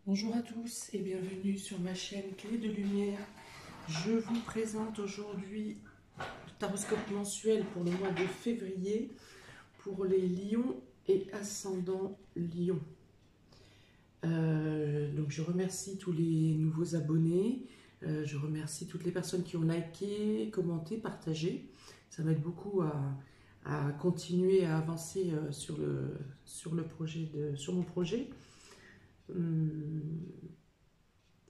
Bonjour à tous et bienvenue sur ma chaîne Clé de Lumière. Je vous présente aujourd'hui le taroscope mensuel pour le mois de février pour les lions et ascendants lions. Donc je remercie tous les nouveaux abonnés, je remercie toutes les personnes qui ont liké, commenté, partagé. Ça m'aide beaucoup à continuer à avancer sur mon projet.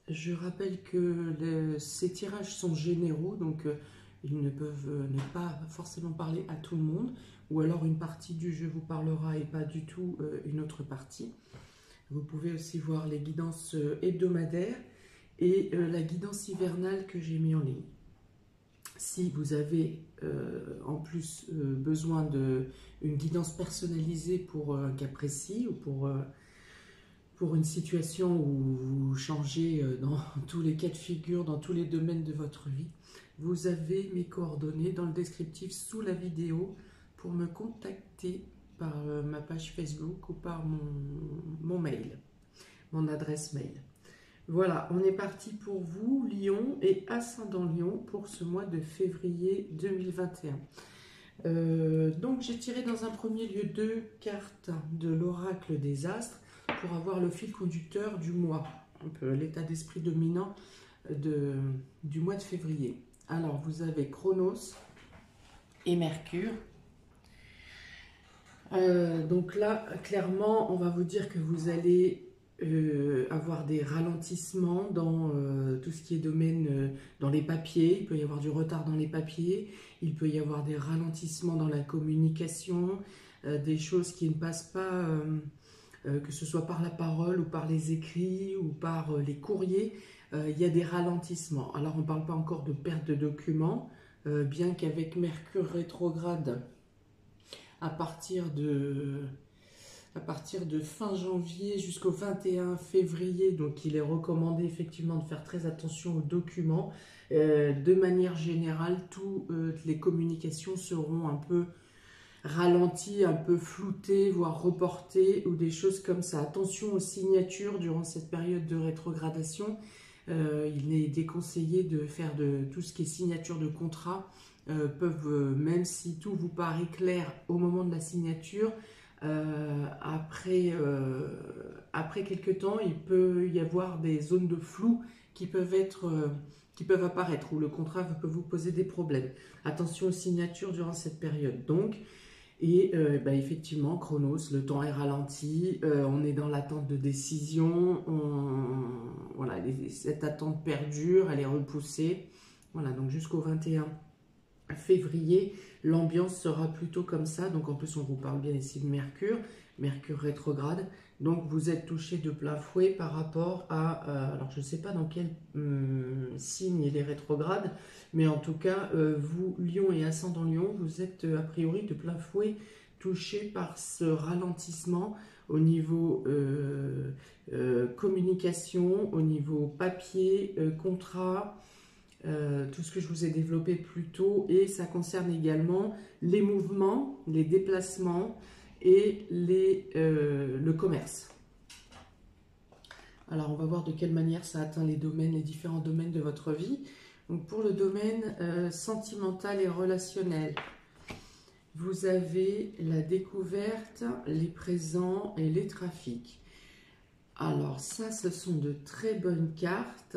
Je rappelle que ces tirages sont généraux, donc ils ne peuvent ne pas forcément parler à tout le monde, ou alors une partie du jeu vous parlera et pas du tout une autre partie. Vous pouvez aussi voir les guidances hebdomadaires et la guidance hivernale que j'ai mis en ligne. Si vous avez en plus besoin d'une guidance personnalisée pour un cas précis ou pour une situation où vous changez dans tous les cas de figure, dans tous les domaines de votre vie, vous avez mes coordonnées dans le descriptif sous la vidéo pour me contacter par ma page Facebook ou par mon mail, mon adresse mail. Voilà, on est parti pour vous, Lion et ascendant Lion, pour ce mois de février 2021. Donc j'ai tiré dans un premier lieu 2 cartes de l'oracle des astres pour avoir le fil conducteur du mois, un peu l'état d'esprit dominant du mois de février. Alors vous avez Chronos et Mercure. Donc là, clairement, on va vous dire que vous allez avoir des ralentissements dans tout ce qui est domaine dans les papiers. Il peut y avoir du retard dans les papiers, il peut y avoir des ralentissements dans la communication, des choses qui ne passent pas, que ce soit par la parole ou par les écrits ou par les courriers. Il y a des ralentissements. Alors on ne parle pas encore de perte de documents, bien qu'avec Mercure rétrograde à partir de fin janvier jusqu'au 21 février, donc il est recommandé effectivement de faire très attention aux documents. De manière générale, toutes les communications seront un peu ralenties, un peu floutées, voire reportées ou des choses comme ça. Attention aux signatures durant cette période de rétrogradation. Il est déconseillé de faire de tout ce qui est signature de contrat. Même si tout vous paraît clair au moment de la signature, après quelques temps, il peut y avoir des zones de flou qui peuvent apparaître, où le contrat peut vous poser des problèmes. Attention aux signatures durant cette période. Donc, effectivement, Chronos, le temps est ralenti, on est dans l'attente de décision, voilà, cette attente perdure, elle est repoussée. Voilà, donc jusqu'au 21 février, l'ambiance sera plutôt comme ça. Donc en plus, on vous parle bien ici de Mercure, Mercure rétrograde. Donc vous êtes touché de plein fouet par rapport à... alors je ne sais pas dans quel signe il est rétrograde, mais en tout cas, vous, Lion et ascendant Lion, vous êtes a priori de plein fouet touché par ce ralentissement au niveau communication, au niveau papier, contrat, tout ce que je vous ai développé plus tôt, et ça concerne également les mouvements, les déplacements et le commerce. Alors on va voir de quelle manière ça atteint les différents domaines de votre vie. Donc pour le domaine sentimental et relationnel, vous avez la découverte, les présents et les trafics. Alors ça, ce sont de très bonnes cartes.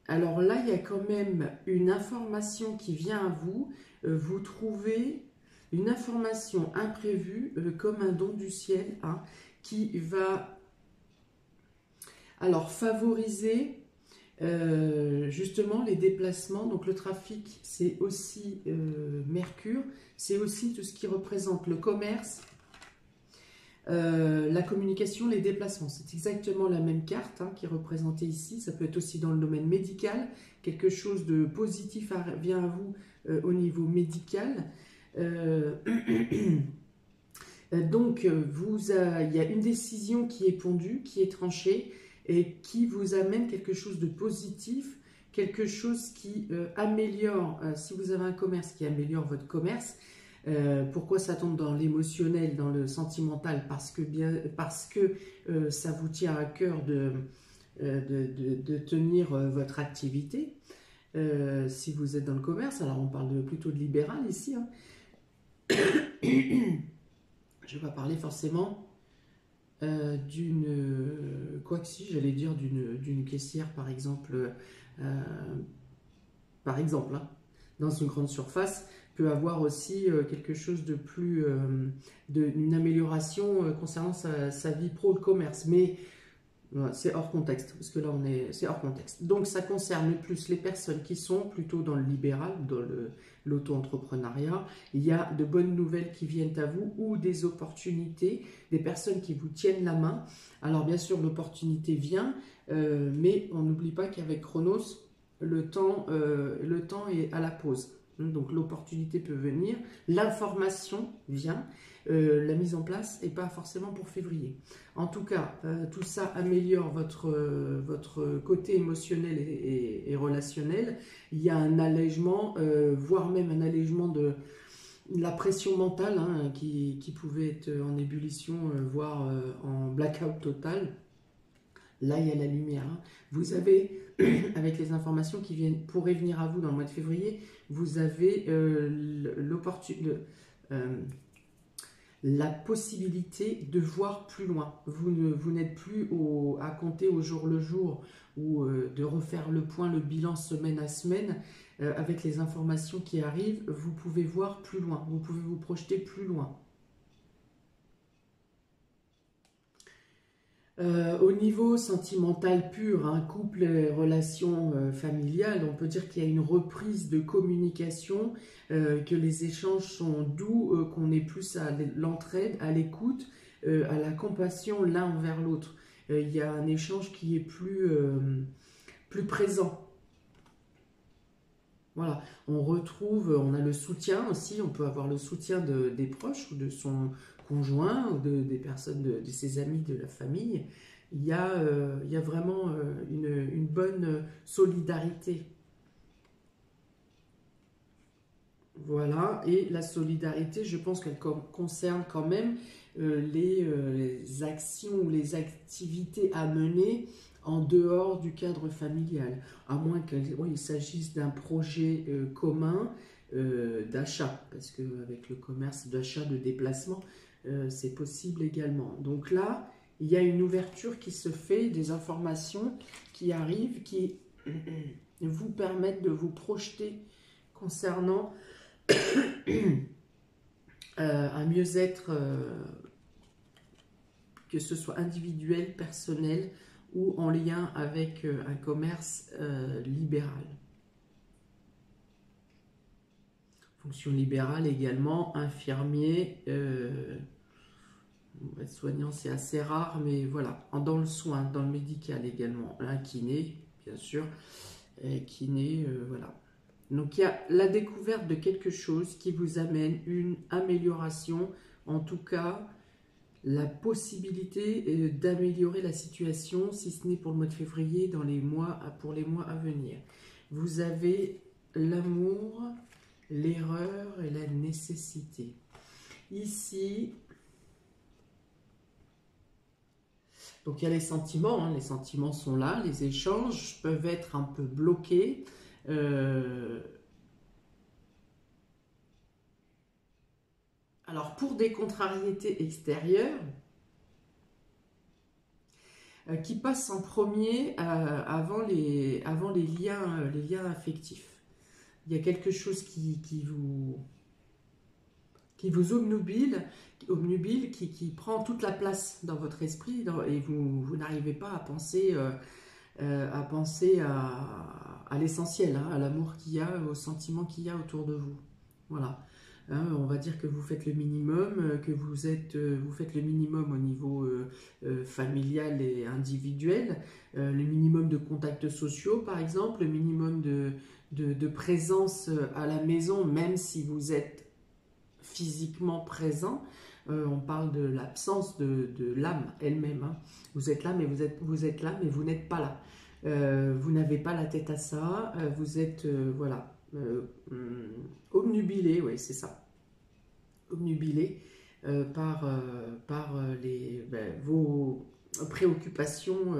Alors là, il y a quand même une information qui vient à vous. Vous trouvez une information imprévue comme un don du ciel, hein, qui va alors favoriser justement les déplacements. Donc le trafic, c'est aussi Mercure, c'est aussi tout ce qui représente le commerce, la communication, les déplacements. C'est exactement la même carte, hein, qui est représentée ici. Ça peut être aussi dans le domaine médical. Quelque chose de positif vient à vous au niveau médical. Donc, il y a une décision qui est pondue, qui est tranchée et qui vous amène quelque chose de positif, quelque chose qui améliore, si vous avez un commerce, qui améliore votre commerce. Pourquoi ça tombe dans l'émotionnel, dans le sentimental? Parce que ça vous tient à cœur de tenir votre activité. Si vous êtes dans le commerce, alors on parle plutôt de libéral ici, hein. Je ne vais pas parler forcément quoique si, j'allais dire d'une caissière par exemple, hein, dans une grande surface, peut avoir aussi quelque chose de plus, une amélioration concernant sa vie pro, le commerce, mais c'est hors contexte, parce que là c'est hors contexte. Donc ça concerne plus les personnes qui sont plutôt dans le libéral, dans l'auto-entrepreneuriat. Il y a de bonnes nouvelles qui viennent à vous ou des opportunités, des personnes qui vous tiennent la main. Alors bien sûr l'opportunité vient, mais on n'oublie pas qu'avec Chronos, le temps est à la pause. Donc l'opportunité peut venir, l'information vient, la mise en place n'est pas forcément pour février. En tout cas, tout ça améliore votre côté émotionnel et relationnel. Il y a un allègement, voire même un allègement de la pression mentale, hein, qui pouvait être en ébullition, voire en blackout total. Là, il y a la lumière, hein. Vous avez, avec les informations qui pourraient venir à vous dans le mois de février, vous avez la possibilité de voir plus loin. Vous n'êtes plus à compter au jour le jour ou de refaire le point, le bilan semaine à semaine. Avec les informations qui arrivent, vous pouvez voir plus loin, vous pouvez vous projeter plus loin. Au niveau sentimental pur, hein, couple, relations familiales, on peut dire qu'il y a une reprise de communication, que les échanges sont doux, qu'on est plus à l'entraide, à l'écoute, à la compassion l'un envers l'autre. Il y a un échange qui est plus présent. Voilà, on a le soutien aussi, on peut avoir le soutien des proches ou de son conjoint ou des personnes, de ses amis, de la famille. Il y a vraiment une bonne solidarité. Voilà, et la solidarité, je pense qu'elle concerne quand même les actions ou les activités à mener en dehors du cadre familial, à moins qu'il s'agisse d'un projet commun d'achat, parce qu'avec le commerce d'achat, de déplacement, c'est possible également. Donc là, il y a une ouverture qui se fait, des informations qui arrivent, qui vous permettent de vous projeter concernant un mieux-être, que ce soit individuel, personnel ou en lien avec un commerce libéral. Fonction libérale également, infirmier, soignant, c'est assez rare, mais voilà, dans le soin, dans le médical également, un kiné, bien sûr, kiné, voilà. Donc il y a la découverte de quelque chose qui vous amène une amélioration, en tout cas la possibilité d'améliorer la situation, si ce n'est pour le mois de février, pour les mois à venir. Vous avez l'amour, l'erreur et la nécessité. Ici, donc il y a les sentiments, hein, les sentiments sont là, les échanges peuvent être un peu bloqués. Alors pour des contrariétés extérieures qui passent en premier avant les liens affectifs. Il y a quelque chose qui vous obnubile, qui prend toute la place dans votre esprit et vous n'arrivez pas à penser à l'essentiel, hein, à l'amour qu'il y a, aux sentiments qu'il y a autour de vous. Voilà. Hein, on va dire que vous faites le minimum, que vous faites le minimum au niveau familial et individuel, le minimum de contacts sociaux par exemple, le minimum de présence à la maison, même si vous êtes physiquement présent. On parle de l'absence de l'âme elle-même, hein. Vous êtes là, mais vous êtes là, mais vous n'êtes pas là. Vous n'avez pas la tête à ça. Vous êtes, voilà, obnubilé, oui, c'est ça. obnubilé par vos préoccupations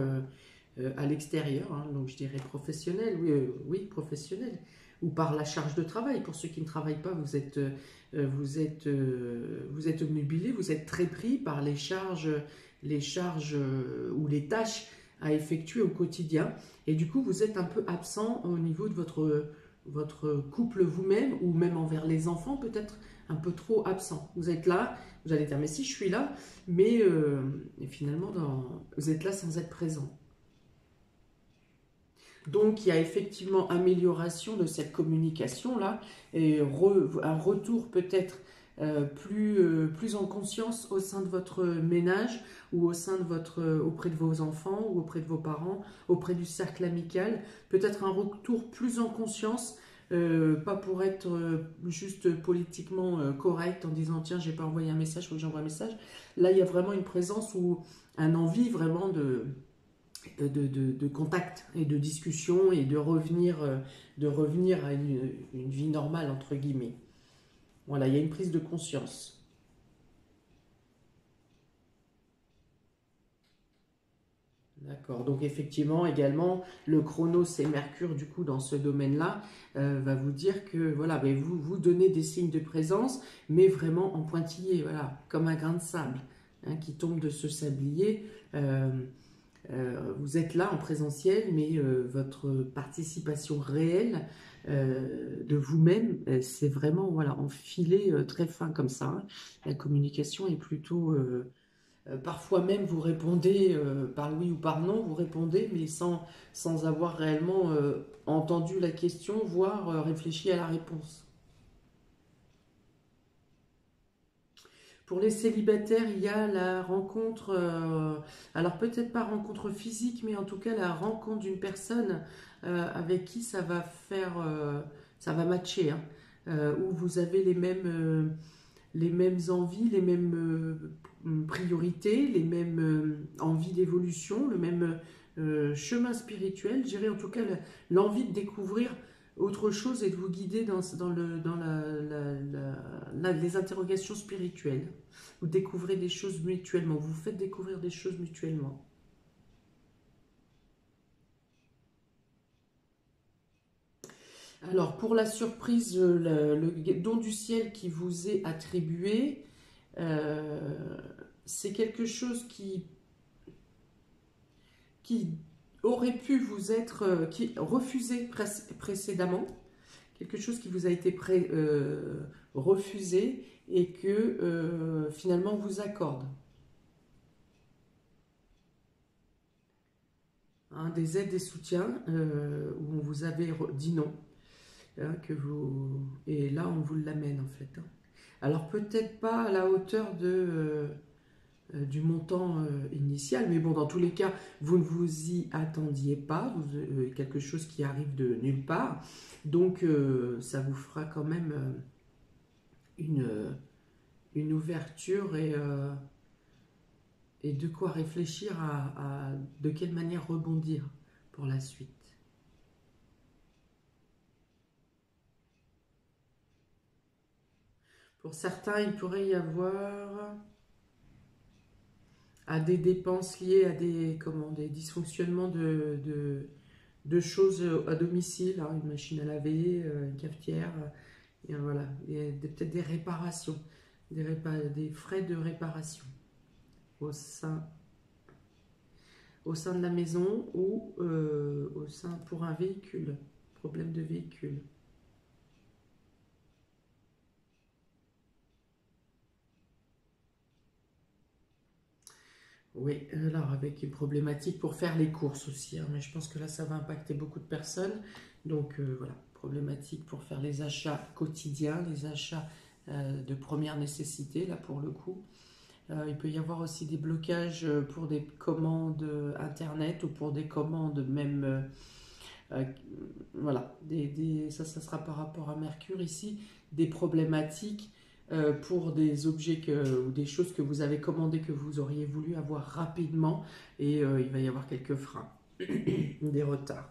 à l'extérieur, hein, donc je dirais professionnelles, oui, oui, professionnelles, ou par la charge de travail. Pour ceux qui ne travaillent pas, vous êtes obnubilé, vous êtes très pris par les charges ou les tâches à effectuer au quotidien, et du coup vous êtes un peu absent au niveau de votre couple vous-même, ou même envers les enfants, peut-être un peu trop absent. Vous êtes là, vous allez dire mais si je suis là, mais finalement vous êtes là sans être présent. Donc il y a effectivement amélioration de cette communication-là, et un retour peut-être plus en conscience au sein de votre ménage, ou au sein de auprès de vos enfants, ou auprès de vos parents, auprès du cercle amical. Peut-être un retour plus en conscience, pas pour être juste politiquement correct en disant tiens j'ai pas envoyé un message, il faut que j'envoie un message. Là il y a vraiment une présence ou un envie vraiment de contact et de discussion, et de revenir à une vie normale, entre guillemets. Voilà, il y a une prise de conscience. D'accord, donc effectivement, également, le chronos et Mercure, du coup, dans ce domaine-là, va vous dire que, voilà, ben, vous donnez des signes de présence, mais vraiment en pointillé, voilà, comme un grain de sable, hein, qui tombe de ce sablier. Vous êtes là en présentiel, mais votre participation réelle de vous-même, c'est vraiment, voilà, enfilé très fin comme ça, hein. La communication est plutôt... parfois même vous répondez par oui ou par non, vous répondez, mais sans avoir réellement entendu la question, voire réfléchi à la réponse. Pour les célibataires, il y a la rencontre, alors peut-être pas rencontre physique, mais en tout cas la rencontre d'une personne avec qui ça va matcher, hein, où vous avez les mêmes envies, les mêmes priorités, les mêmes envies d'évolution, le même chemin spirituel, je dirais en tout cas l'envie de découvrir autre chose et de vous guider dans les interrogations spirituelles. Vous découvrez des choses mutuellement, vous faites découvrir des choses mutuellement. Alors, pour la surprise, le don du ciel qui vous est attribué, euh, c'est quelque chose qui aurait pu vous être qui refusé précédemment, quelque chose qui vous a été refusé et que finalement on vous accorde. Hein, des aides, des soutiens où on vous avait dit non, hein, et là on vous l'amène en fait, hein. Alors peut-être pas à la hauteur du montant initial, mais bon, dans tous les cas, vous ne vous y attendiez pas, quelque chose qui arrive de nulle part, donc ça vous fera quand même une ouverture et de quoi réfléchir de quelle manière rebondir pour la suite. Pour certains, il pourrait y avoir à des dépenses liées à des dysfonctionnements de choses à domicile, hein, une machine à laver, une cafetière, et voilà, peut-être des réparations, des frais de réparation au sein, au sein de la maison, ou au sein pour un véhicule, problème de véhicule. Oui, alors avec une problématique pour faire les courses aussi, hein, mais je pense que là ça va impacter beaucoup de personnes. Donc voilà, problématique pour faire les achats quotidiens, les achats de première nécessité, là pour le coup. Il peut y avoir aussi des blocages pour des commandes internet, ou pour des commandes même, euh, voilà, ça sera par rapport à Mercure ici, des problématiques pour des objets ou des choses que vous avez commandées, que vous auriez voulu avoir rapidement, et il va y avoir quelques freins, des retards.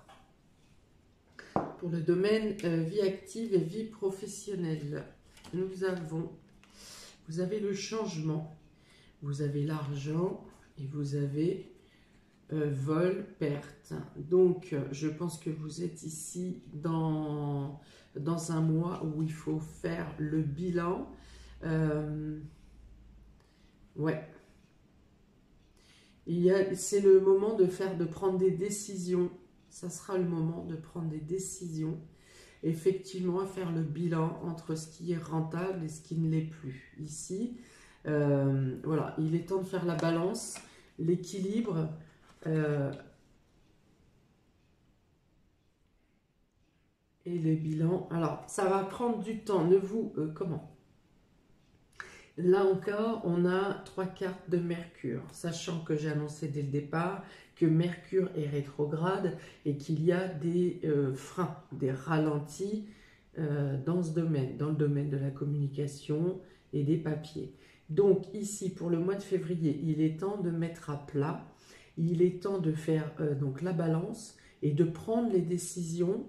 Pour le domaine vie active et vie professionnelle, nous avons vous avez le changement, vous avez l'argent et vous avez vol, perte. Donc, je pense que vous êtes ici dans un mois où il faut faire le bilan. Ouais. C'est le moment de prendre des décisions. Ça sera le moment de prendre des décisions. Effectivement, à faire le bilan entre ce qui est rentable et ce qui ne l'est plus. Ici, voilà, il est temps de faire la balance, l'équilibre. Et le bilan. Alors, ça va prendre du temps. Ne vous... comment? Là encore, on a 3 cartes de Mercure, sachant que j'ai annoncé dès le départ que Mercure est rétrograde et qu'il y a des freins, des ralentis dans ce domaine, dans le domaine de la communication et des papiers. Donc ici, pour le mois de février, il est temps de mettre à plat, il est temps de faire donc la balance et de prendre les décisions,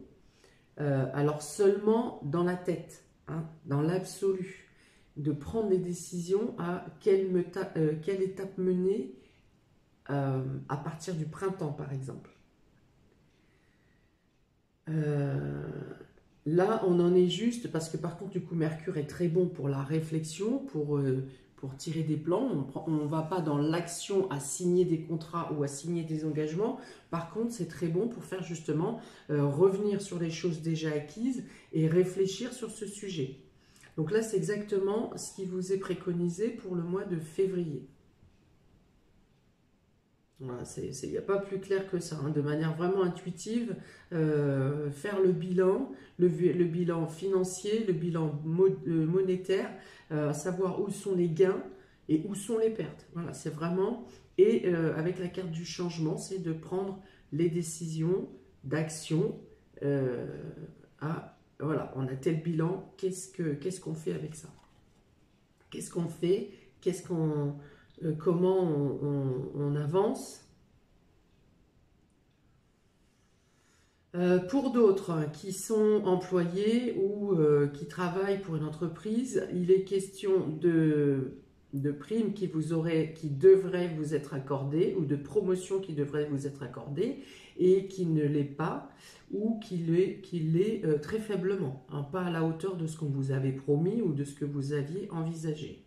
alors seulement dans la tête, hein, dans l'absolu. De prendre des décisions à quelle étape mener à partir du printemps, par exemple. Là, on en est juste, parce que par contre, du coup, Mercure est très bon pour la réflexion, pour tirer des plans. On ne va pas dans l'action à signer des contrats ou à signer des engagements. Par contre, c'est très bon pour faire justement revenir sur les choses déjà acquises et réfléchir sur ce sujet. Donc là, c'est exactement ce qui vous est préconisé pour le mois de février. Voilà, il n'y a pas plus clair que ça, hein, de manière vraiment intuitive, faire le bilan financier, le bilan monétaire, savoir où sont les gains et où sont les pertes. Voilà, c'est vraiment, et avec la carte du changement, c'est de prendre les décisions d'action voilà, on a tel bilan, qu'est-ce qu'on fait avec ça? Qu'est-ce qu'on fait? Comment on avance? Pour d'autres qui sont employés ou qui travaillent pour une entreprise, il est question de primes qui devraient vous être accordées ou de promotions qui devraient vous être accordées et qui ne l'est pas ou qui l'est très faiblement, hein, pas à la hauteur de ce qu'on vous avait promis ou de ce que vous aviez envisagé.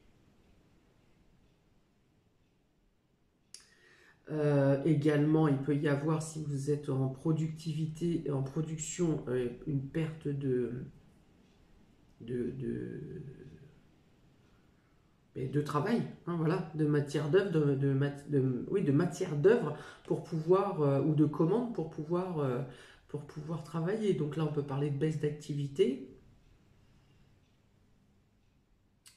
Également, il peut y avoir, si vous êtes en productivité, en production, une perte de travail, hein, voilà, de matière d'œuvre, de matière d'œuvre pour pouvoir, ou de commandes pour pouvoir travailler. Donc là, on peut parler de baisse d'activité.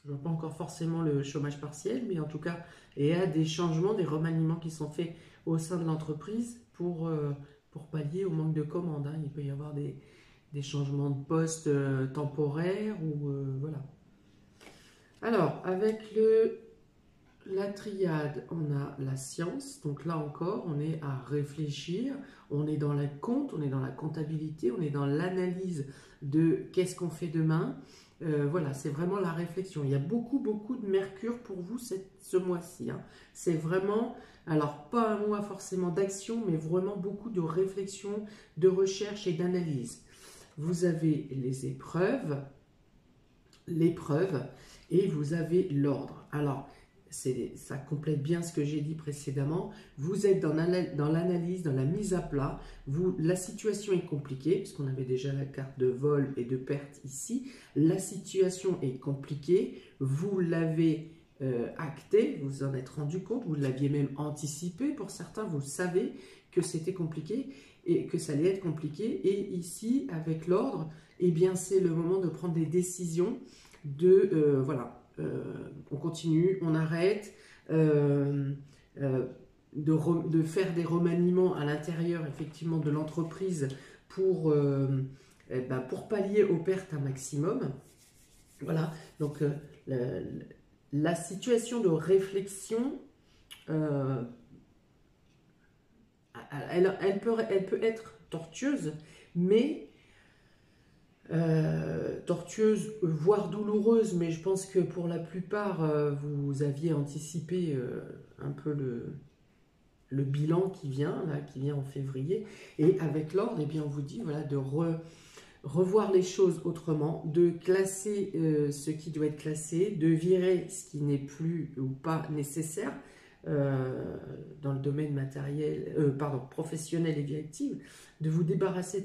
Je ne vois pas encore forcément le chômage partiel, mais en tout cas, il y a des changements, des remaniements qui sont faits au sein de l'entreprise pour pallier au manque de commandes, hein. Il peut y avoir des changements de poste temporaires ou voilà. Alors, avec la triade, on a la science. Donc là encore, on est à réfléchir. On est dans la compte, on est dans la comptabilité, on est dans l'analyse de qu'est-ce qu'on fait demain. Voilà, c'est vraiment la réflexion. Il y a beaucoup de Mercure pour vous ce mois-ci, hein. C'est vraiment, alors pas un mois forcément d'action, mais vraiment beaucoup de réflexion, de recherche et d'analyse. Vous avez les épreuves, l'épreuve, et vous avez l'ordre. Alors, ça complète bien ce que j'ai dit précédemment. Vous êtes dans l'analyse, dans la mise à plat. La situation est compliquée, puisqu'on avait déjà la carte de vol et de perte ici. La situation est compliquée. Vous l'avez acté, vous vous en êtes rendu compte, vous l'aviez même anticipé pour certains. Vous savez que c'était compliqué et que ça allait être compliqué. Et ici, avec l'ordre, eh bien, c'est le moment de prendre des décisions voilà. On continue, on arrête, de faire des remaniements à l'intérieur effectivement de l'entreprise pour pallier aux pertes un maximum. Voilà, donc la situation de réflexion, elle peut être tortueuse, mais tortueuse, voire douloureuse, mais je pense que pour la plupart, vous aviez anticipé un peu le bilan qui vient, là, qui vient en février. Et avec l'ordre, eh bien, on vous dit voilà, de revoir les choses autrement, de classer ce qui doit être classé, de virer ce qui n'est plus ou pas nécessaire dans le domaine matériel, professionnel et directif, de vous débarrasser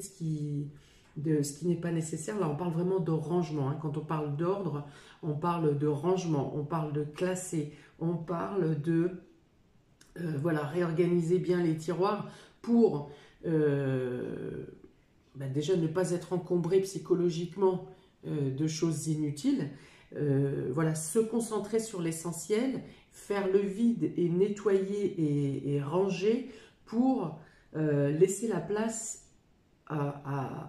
de ce qui n'est pas nécessaire. Là, on parle vraiment de rangement. Hein. Quand on parle d'ordre, on parle de rangement, on parle de classer, on parle de voilà, réorganiser bien les tiroirs pour déjà ne pas être encombré psychologiquement de choses inutiles. Voilà, se concentrer sur l'essentiel, faire le vide et nettoyer et ranger pour laisser la place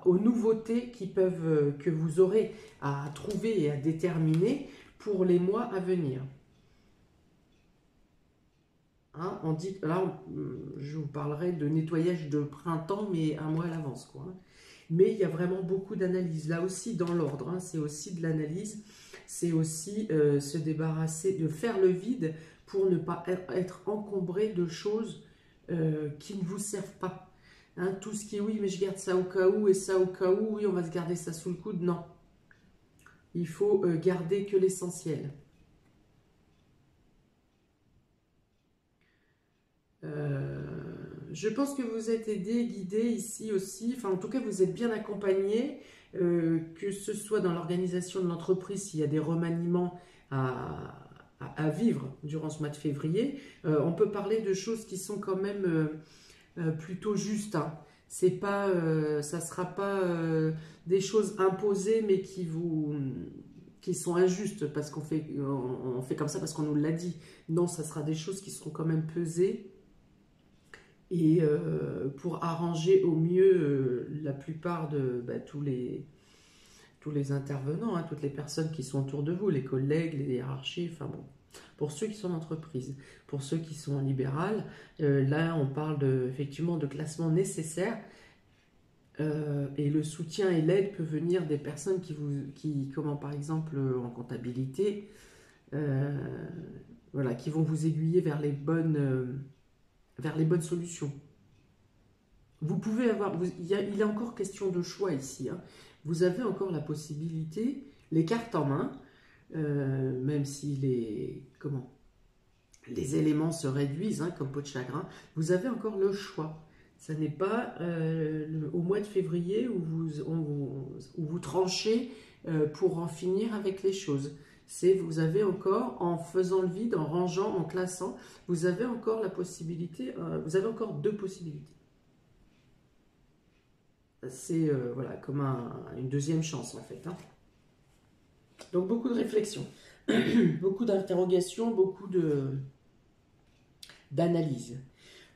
aux nouveautés que vous aurez à trouver et à déterminer pour les mois à venir. Hein, on dit, là, je vous parlerai de nettoyage de printemps, mais un mois à l'avance, quoi. Mais il y a vraiment beaucoup d'analyse. Là aussi, dans l'ordre, hein, c'est aussi de l'analyse. C'est aussi se débarrasser, de faire le vide pour ne pas être encombré de choses qui ne vous servent pas. Hein, tout ce qui est, oui, mais je garde ça au cas où, et ça au cas où, oui, on va se garder ça sous le coude. Non. Il faut garder que l'essentiel. Je pense que vous êtes aidé, guidé ici aussi, enfin en tout cas vous êtes bien accompagné, que ce soit dans l'organisation de l'entreprise, s'il y a des remaniements à vivre durant ce mois de février, on peut parler de choses qui sont quand même plutôt justes. Hein. C'est pas, ça ne sera pas des choses imposées mais qui sont injustes parce qu'on fait, on fait comme ça parce qu'on nous l'a dit. Non, ça sera des choses qui seront quand même pesées. Et pour arranger au mieux la plupart de tous les intervenants, hein, toutes les personnes qui sont autour de vous, les collègues, les hiérarchies, enfin bon, pour ceux qui sont en entreprise, pour ceux qui sont en libéral, là on parle effectivement de classement nécessaire et le soutien et l'aide peut venir des personnes comment par exemple en comptabilité, voilà, qui vont vous aiguiller vers les bonnes solutions. Vous pouvez avoir, il est encore question de choix ici. Hein. Vous avez encore la possibilité, les cartes en main, même si les éléments se réduisent, hein, comme peau de chagrin, vous avez encore le choix. Ça n'est pas au mois de février où vous tranchez pour en finir avec les choses. Vous avez encore, en faisant le vide, en rangeant, en classant, vous avez encore la possibilité, vous avez encore deux possibilités. C'est voilà, comme une deuxième chance en fait. Hein. Donc beaucoup de réflexion, beaucoup d'interrogations, beaucoup d'analyse.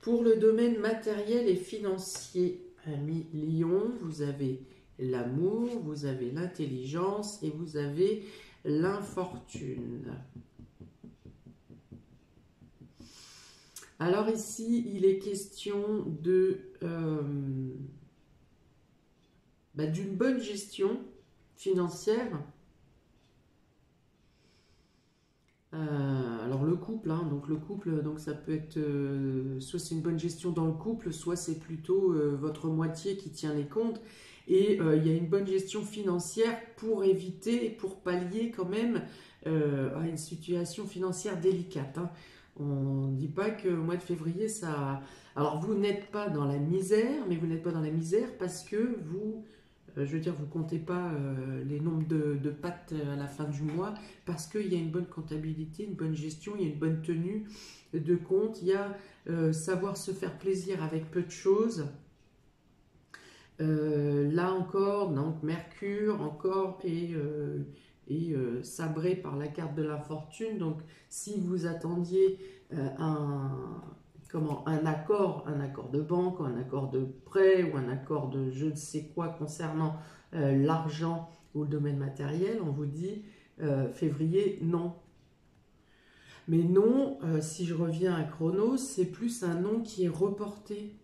Pour le domaine matériel et financier, ami Lion, vous avez l'amour, vous avez l'intelligence et vous avez l'infortune. Alors ici, il est question d'une bonne gestion financière. Alors le couple, hein, donc ça peut être soit c'est une bonne gestion dans le couple, soit c'est plutôt votre moitié qui tient les comptes. Et il y a une bonne gestion financière pour éviter, pour pallier quand même à une situation financière délicate. Hein. On ne dit pas que le mois de février, ça... Alors vous n'êtes pas dans la misère, mais vous n'êtes pas dans la misère parce que vous... je veux dire, vous ne comptez pas les nombres de pattes à la fin du mois parce qu'il y a une bonne comptabilité, une bonne gestion, il y a une bonne tenue de compte, il y a savoir se faire plaisir avec peu de choses. Là encore, donc Mercure encore est sabré par la carte de la fortune. Donc si vous attendiez un accord de banque, un accord de prêt ou un accord de je ne sais quoi concernant l'argent ou le domaine matériel, on vous dit février, non. Mais non, si je reviens à Chronos, c'est plus un non qui est reporté.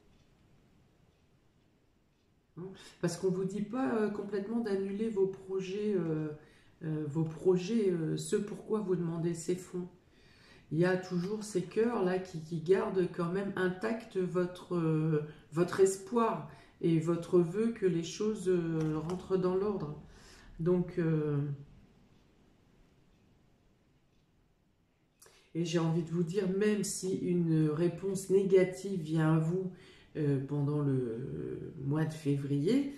hein. Parce qu'on ne vous dit pas complètement d'annuler vos projets, ce pourquoi vous demandez ces fonds. Il y a toujours ces cœurs là qui gardent quand même intact votre espoir et votre vœu que les choses rentrent dans l'ordre. Donc, et j'ai envie de vous dire, même si une réponse négative vient à vous pendant le mois de février,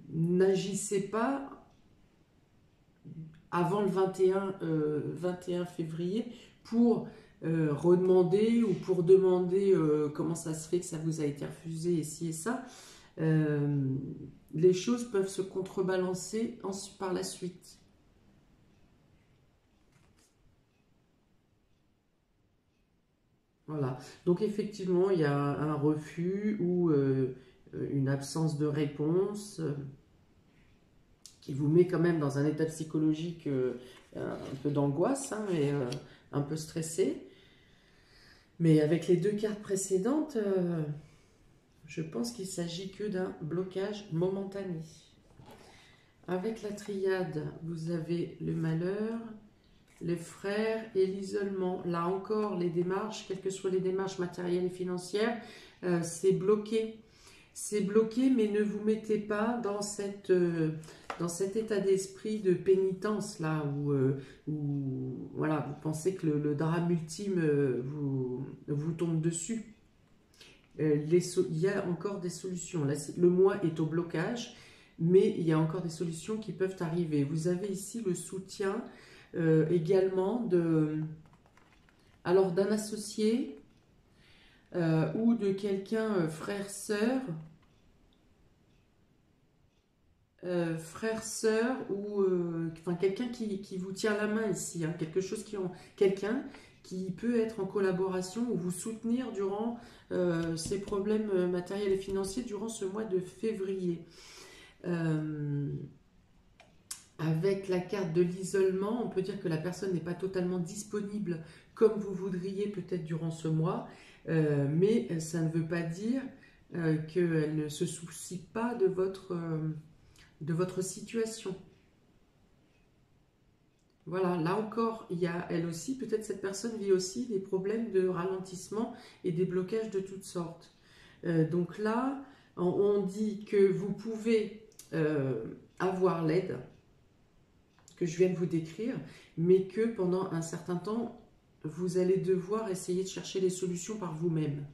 n'agissez pas avant le 21 février pour redemander ou pour demander comment ça se fait que ça vous a été refusé et ci et ça. Les choses peuvent se contrebalancer par la suite. Voilà. Donc effectivement, il y a un refus ou une absence de réponse qui vous met quand même dans un état psychologique un peu d'angoisse, hein, et un peu stressé. Mais avec les deux cartes précédentes, je pense qu'il ne s'agit que d'un blocage momentané. Avec la triade, vous avez le malheur, les frères et l'isolement. Là encore, les démarches, quelles que soient les démarches matérielles et financières, c'est bloqué. C'est bloqué, mais ne vous mettez pas dans cet état d'esprit de pénitence, là, où voilà, vous pensez que le drame ultime vous tombe dessus. Il y a encore des solutions. Là, le mois est au blocage, mais il y a encore des solutions qui peuvent arriver. Vous avez ici le soutien également d'un associé ou de quelqu'un frère-sœur, ou enfin quelqu'un qui vous tient la main ici, hein, quelqu'un qui peut être en collaboration ou vous soutenir durant ces problèmes matériels et financiers durant ce mois de février. Avec la carte de l'isolement, on peut dire que la personne n'est pas totalement disponible comme vous voudriez peut-être durant ce mois, mais ça ne veut pas dire qu'elle ne se soucie pas de votre situation. Voilà, là encore, il y a elle aussi, peut-être cette personne vit aussi des problèmes de ralentissement et des blocages de toutes sortes. Donc là, on dit que vous pouvez avoir l'aide que je viens de vous décrire, mais que pendant un certain temps, vous allez devoir essayer de chercher les solutions par vous-même.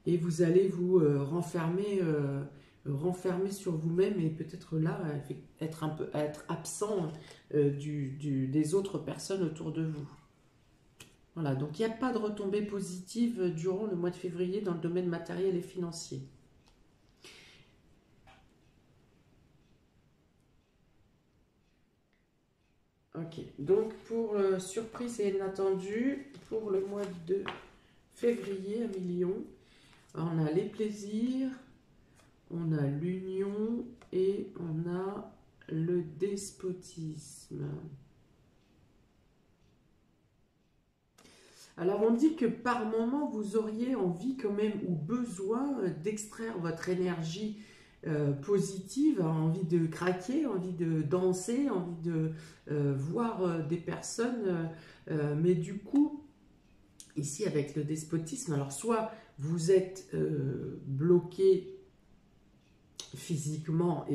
Et vous allez vous renfermer sur vous-même et peut-être là, être absent des autres personnes autour de vous. Voilà, donc il n'y a pas de retombées positives durant le mois de février dans le domaine matériel et financier. Ok, donc pour surprise et inattendu, pour le mois de février à Million, on a les plaisirs, on a l'union et on a le despotisme. Alors on dit que par moment vous auriez envie quand même ou besoin d'extraire votre énergie positive, envie de craquer, envie de danser, envie de voir des personnes, mais du coup, ici avec le despotisme, alors soit vous êtes bloqué physiquement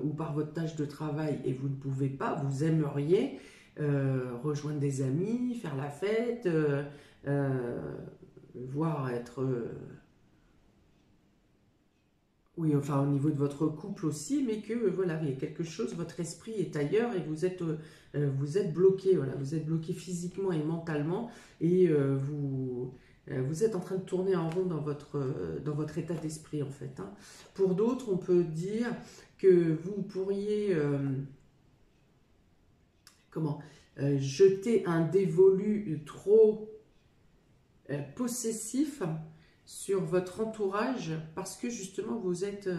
ou par votre tâche de travail et vous ne pouvez pas, vous aimeriez rejoindre des amis, faire la fête, voire être... oui, enfin au niveau de votre couple aussi, mais que voilà, il y a quelque chose, votre esprit est ailleurs et vous êtes bloqué, voilà, vous êtes bloqué physiquement et mentalement et vous êtes en train de tourner en rond dans votre état d'esprit en fait, hein. Pour d'autres, on peut dire que vous pourriez jeter un dévolu trop possessif sur votre entourage parce que justement vous êtes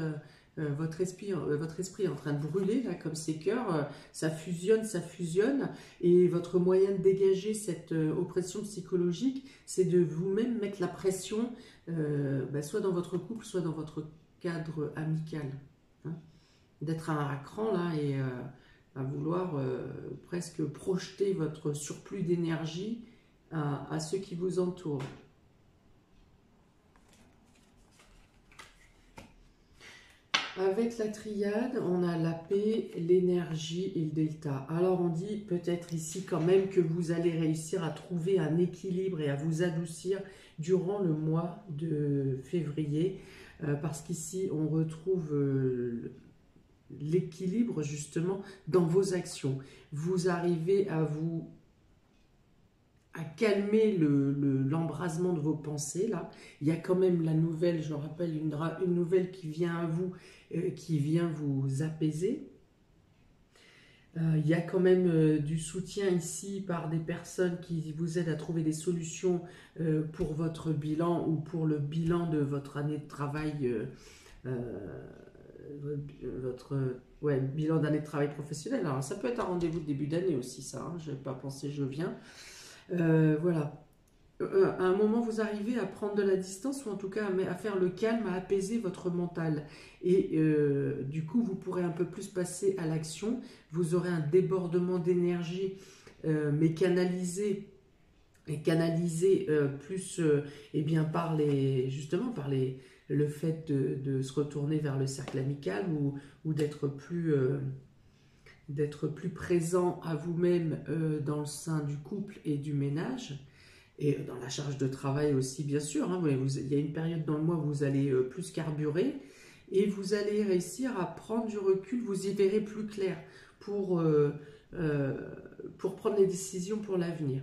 votre esprit est en train de brûler là comme ces cœurs, ça fusionne et votre moyen de dégager cette oppression psychologique, c'est de vous-même mettre la pression soit dans votre couple, soit dans votre cadre amical. Hein. D'être à un cran là et à vouloir presque projeter votre surplus d'énergie à ceux qui vous entourent. Avec la triade, on a la paix, l'énergie et le delta. Alors on dit peut-être ici quand même que vous allez réussir à trouver un équilibre et à vous adoucir durant le mois de février. Parce qu'ici on retrouve l'équilibre justement dans vos actions. Vous arrivez à calmer l'embrasement de vos pensées là. Il y a quand même la nouvelle, je le rappelle, une nouvelle qui vient à vous, qui vient vous apaiser. Il y a quand même du soutien ici par des personnes qui vous aident à trouver des solutions pour votre bilan ou pour le bilan de votre année de travail, bilan d'année de travail professionnel. Alors ça peut être un rendez-vous de début d'année aussi ça, hein, je n'avais pas pensé, je viens. Voilà. À un moment, vous arrivez à prendre de la distance ou en tout cas à faire le calme, à apaiser votre mental. Et du coup, vous pourrez un peu plus passer à l'action. Vous aurez un débordement d'énergie, mais canalisé plus eh bien, justement par le fait de se retourner vers le cercle amical ou d'être plus présent à vous-même dans le sein du couple et du ménage, et dans la charge de travail aussi, bien sûr. Hein, il y a une période dans le mois où vous allez plus carburer, et vous allez réussir à prendre du recul, vous y verrez plus clair pour prendre les décisions pour l'avenir.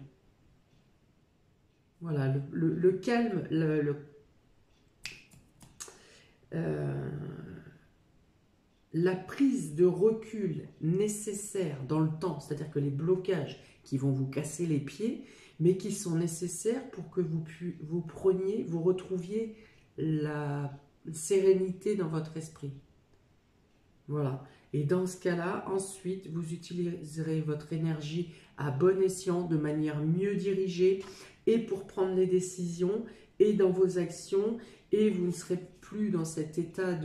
Voilà, le calme, la prise de recul nécessaire dans le temps, c'est-à-dire que les blocages qui vont vous casser les pieds, mais qui sont nécessaires pour que vous retrouviez la sérénité dans votre esprit. Voilà. Et dans ce cas-là, ensuite, vous utiliserez votre énergie à bon escient, de manière mieux dirigée, et pour prendre les décisions, et dans vos actions, et vous ne serez plus dans cet état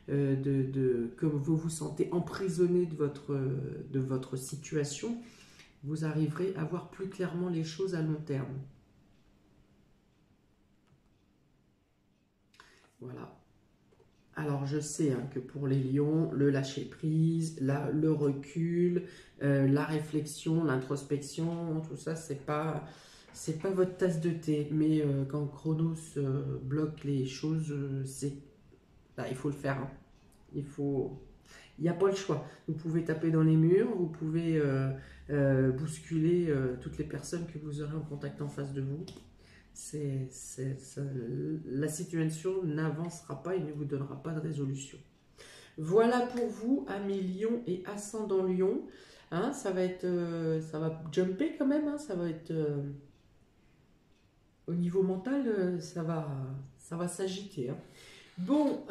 que vous vous sentez emprisonné de votre situation. Vous arriverez à voir plus clairement les choses à long terme. Voilà. Alors je sais hein, que pour les lions, le lâcher-prise, le recul, la réflexion, l'introspection, tout ça, c'est pas votre tasse de thé. Mais quand Chronos bloque les choses, il faut le faire. Hein. Il n'y a pas le choix. Vous pouvez taper dans les murs, vous pouvez bousculer toutes les personnes que vous aurez en contact en face de vous. La situation n'avancera pas et ne vous donnera pas de résolution. Voilà pour vous, amis Lion et ascendant Lion. Hein, ça va jumper quand même. Hein, ça va être au niveau mental, ça va s'agiter. Hein. Bon,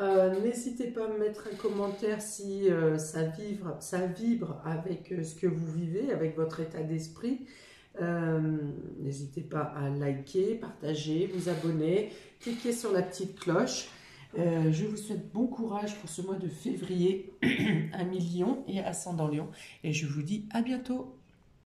n'hésitez pas à me mettre un commentaire si ça vibre avec ce que vous vivez, avec votre état d'esprit. N'hésitez pas à liker, partager, vous abonner, cliquez sur la petite cloche. Je vous souhaite bon courage pour ce mois de février, amis Lion et ascendant Lion. Et je vous dis à bientôt.